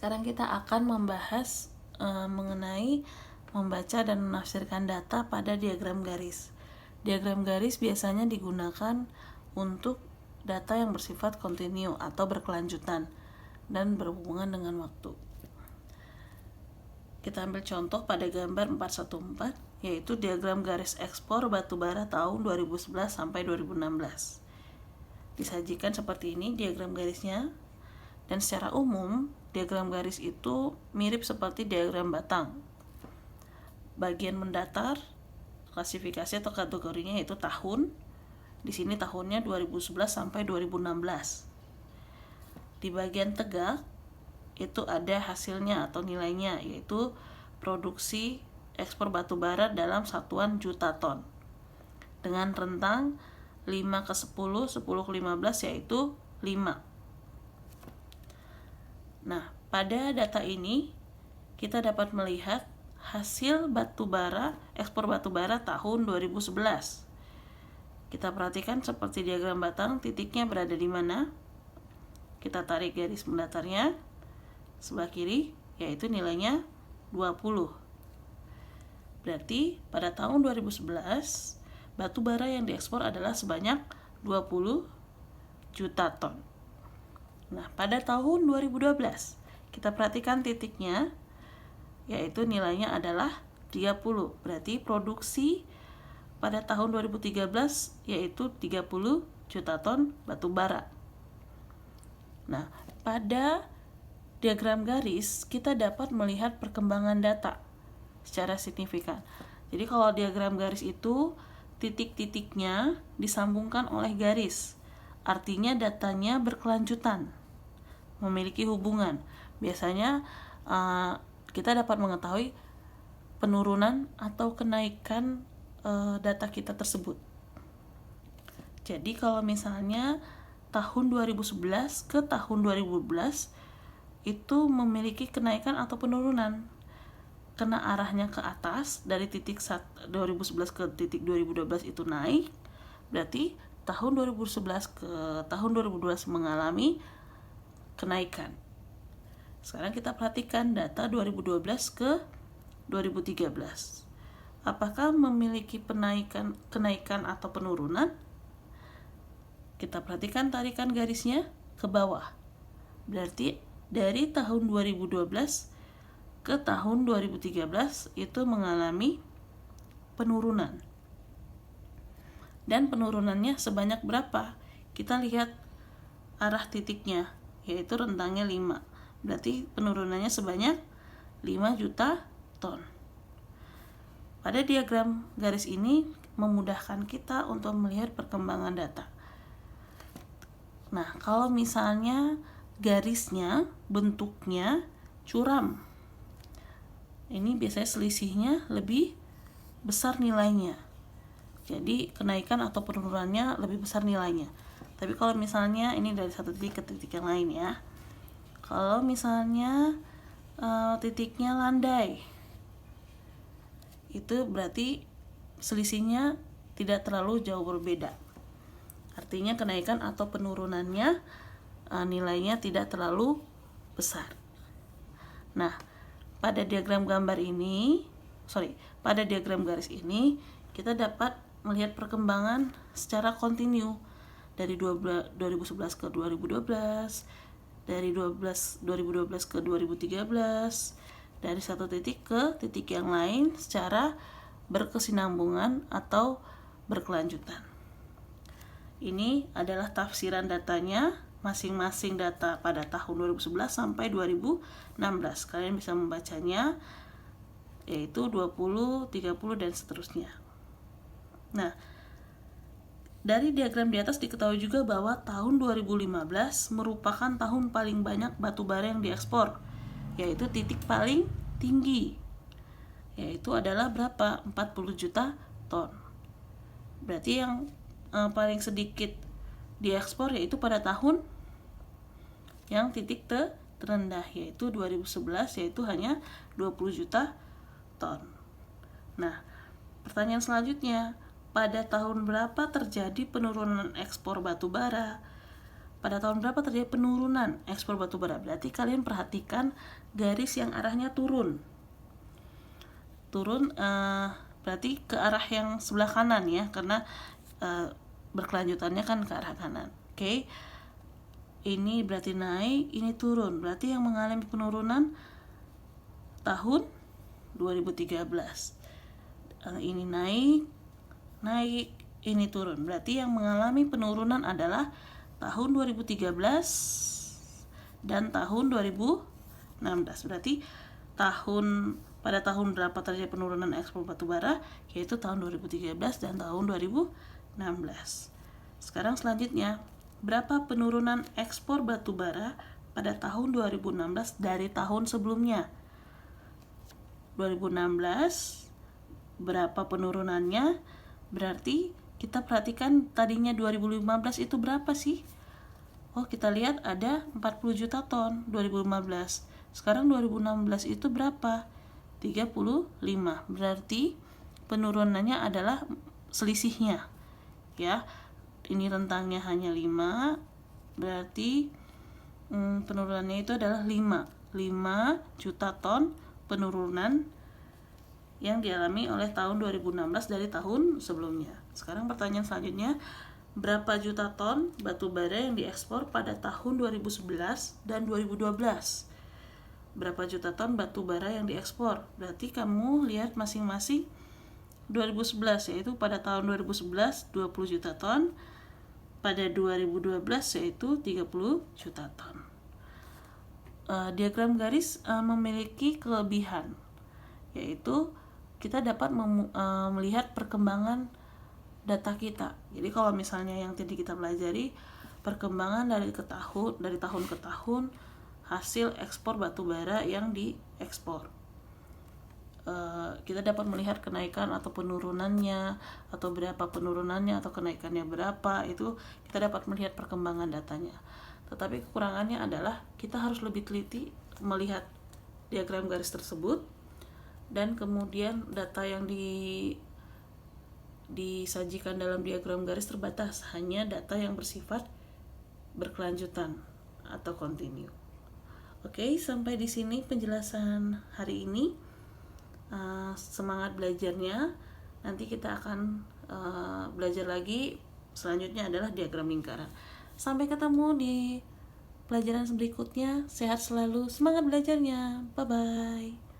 Sekarang kita akan membahas mengenai membaca dan menafsirkan data pada diagram garis. Diagram garis biasanya digunakan untuk data yang bersifat kontinu atau berkelanjutan dan berhubungan dengan waktu. Kita ambil contoh pada gambar 414, yaitu diagram garis ekspor batubara tahun 2011 sampai 2016. Disajikan seperti ini diagram garisnya, dan secara umum diagram garis itu mirip seperti diagram batang. Bagian mendatar klasifikasi atau kategorinya yaitu tahun. Di sini tahunnya 2011 sampai 2016. Di bagian tegak itu ada hasilnya atau nilainya, yaitu produksi ekspor batubara dalam satuan juta ton dengan rentang 5 ke 10, 10 ke 15, yaitu 5. Nah, pada data ini kita dapat melihat hasil batubara, ekspor batubara tahun 2011. Kita perhatikan seperti diagram batang, titiknya berada di mana. Kita tarik garis mendatarnya sebelah kiri, yaitu nilainya 20. Berarti pada tahun 2011 batubara yang diekspor adalah sebanyak 20 juta ton. Nah, pada tahun 2012 kita perhatikan titiknya, yaitu nilainya adalah 30. Berarti produksi pada tahun 2013 yaitu 30 juta ton batubara. Nah, pada diagram garis kita dapat melihat perkembangan data secara signifikan. Jadi kalau diagram garis itu titik-titiknya disambungkan oleh garis. Artinya datanya berkelanjutan, memiliki hubungan. Biasanya kita dapat mengetahui penurunan atau kenaikan data kita tersebut. Jadi kalau misalnya tahun 2011 ke tahun 2012 itu memiliki kenaikan atau penurunan, karena arahnya ke atas dari titik 2011 ke titik 2012 itu naik, berarti tahun 2011 ke tahun 2012 mengalami kenaikan. Sekarang kita perhatikan data 2012 ke 2013. Apakah memiliki kenaikan atau penurunan? Kita perhatikan tarikan garisnya ke bawah. Berarti dari tahun 2012 ke tahun 2013 itu mengalami penurunan. Dan penurunannya sebanyak berapa? Kita lihat arah titiknya, yaitu rentangnya 5. Berarti penurunannya sebanyak 5 juta ton. Pada diagram garis ini memudahkan kita untuk melihat perkembangan data. Nah, kalau misalnya garisnya bentuknya curam, ini biasanya selisihnya lebih besar nilainya. Jadi kenaikan atau penurunannya lebih besar nilainya. Tapi kalau misalnya ini dari satu titik ke titik yang lain ya. Kalau misalnya titiknya landai, itu berarti selisihnya tidak terlalu jauh berbeda. Artinya kenaikan atau penurunannya nilainya tidak terlalu besar. Nah, pada diagram garis ini kita dapat melihat perkembangan secara kontinu dari 2011 ke 2012, dari 2012 ke 2013, dari satu titik ke titik yang lain secara berkesinambungan atau berkelanjutan. Ini adalah tafsiran datanya, masing-masing data pada tahun 2011 sampai 2016. Kalian bisa membacanya, yaitu 20, 30, dan seterusnya. Nah, dari diagram di atas diketahui juga bahwa tahun 2015 merupakan tahun paling banyak batubara yang diekspor, yaitu titik paling tinggi, yaitu adalah berapa? 40 juta ton. Berarti yang paling sedikit diekspor yaitu pada tahun yang titik terendah, yaitu 2011, yaitu hanya 20 juta ton. Nah, pertanyaan selanjutnya, pada tahun berapa terjadi penurunan ekspor batubara? pada tahun berapa terjadi penurunan ekspor batu bara. Berarti kalian perhatikan garis yang arahnya turun. Berarti ke arah yang sebelah kanan ya, karena berkelanjutannya kan ke arah kanan. Oke. Ini berarti naik, ini turun. Berarti yang mengalami penurunan tahun 2013. Ini naik, ini turun. Berarti yang mengalami penurunan adalah tahun 2013 dan tahun 2016. Berarti pada tahun berapa terjadi penurunan ekspor batu bara, yaitu tahun 2013 dan tahun 2016. Sekarang selanjutnya, berapa penurunan ekspor batu bara pada tahun 2016 dari tahun sebelumnya? 2016 berapa penurunannya? Berarti kita perhatikan tadinya 2015 itu berapa sih? Oh, kita lihat ada 40 juta ton 2015. Sekarang 2016 itu berapa? 35. Berarti penurunannya adalah selisihnya. Ya. Ini rentangnya hanya 5. Berarti penurunannya itu adalah 5 juta ton penurunan yang dialami oleh tahun 2016 dari tahun sebelumnya. Sekarang pertanyaan selanjutnya, berapa juta ton batu bara yang diekspor pada tahun 2011 dan 2012? Berapa juta ton batu bara yang diekspor? Berarti kamu lihat masing-masing 2011, yaitu pada tahun 2011 20 juta ton, pada 2012 yaitu 30 juta ton. Diagram garis memiliki kelebihan, yaitu kita dapat melihat perkembangan data kita. Jadi kalau misalnya yang tadi kita pelajari perkembangan dari tahun ke tahun hasil ekspor batu bara yang diekspor, kita dapat melihat kenaikan atau penurunannya, atau berapa penurunannya atau kenaikannya berapa, itu kita dapat melihat perkembangan datanya. Tetapi kekurangannya adalah kita harus lebih teliti melihat diagram garis tersebut, dan kemudian data yang disajikan dalam diagram garis terbatas, hanya data yang bersifat berkelanjutan atau kontinu. Oke, sampai di sini penjelasan hari ini. Semangat belajarnya. Nanti kita akan belajar lagi. Selanjutnya adalah diagram lingkaran. Sampai ketemu di pelajaran berikutnya. Sehat selalu, semangat belajarnya. Bye bye.